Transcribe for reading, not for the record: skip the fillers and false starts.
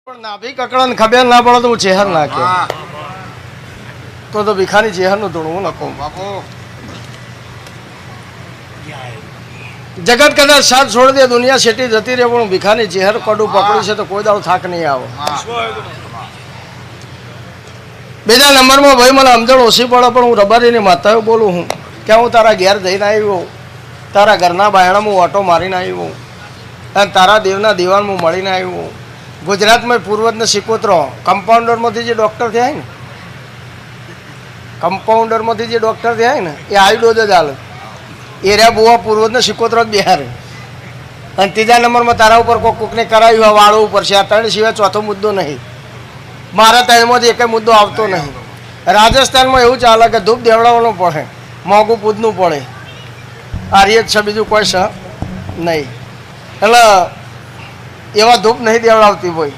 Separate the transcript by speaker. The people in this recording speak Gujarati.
Speaker 1: પણ નાભી કકડાને ખબર ના પડે તો હું ચેહર નાખે તો ભીખાની ચેહરનું ધૂણવું નખું જગત કદાચ સાથ છોડી દે દુનિયા શેટી જતી રહે પણ ભીખાની ચેહર કડું પકડ્યું છે તો કોઈ દાડો થાક નહીં આવે બીજા નંબરમાં ભાઈ મને સમજણ ઓછી પડે પણ હું રબારીની માતાઓ બોલું હું કે હું તારા ઘેર જઈને આવ્યો તારા ઘરના બાયણામાં હું ઓટો મારીને આવ્યો અને તારા દેવના દીવાન હું મળીને આવ્યો ગુજરાતમાં પૂર્વજને સિકોતરો કમ્પાઉન્ડરમાંથી જે ડૉક્ટર થયા ને કમ્પાઉન્ડરમાંથી જે ડૉક્ટર થયા ને એ આયુડોજ જ હાલે એ રહ્યા બુવા પૂર્વજને સિકોતરો જ બિહાર અને ત્રીજા નંબરમાં તારા ઉપર કોકને કરાવ્યું હોય વાળો ઉપર છે આ ત્રણ સિવાય ચોથો મુદ્દો નહીં મારા ત્રણમાંથી એક મુદ્દો આવતો નહીં રાજસ્થાનમાં એવું ચાલે કે ધૂપ દેવડાવવાનું પડે મોંઘું પૂજનું પડે આર્ય જ છે બીજું કોઈ છે નહીં એટલે એવા ધૂપ નહીં દેવડાવતી હોય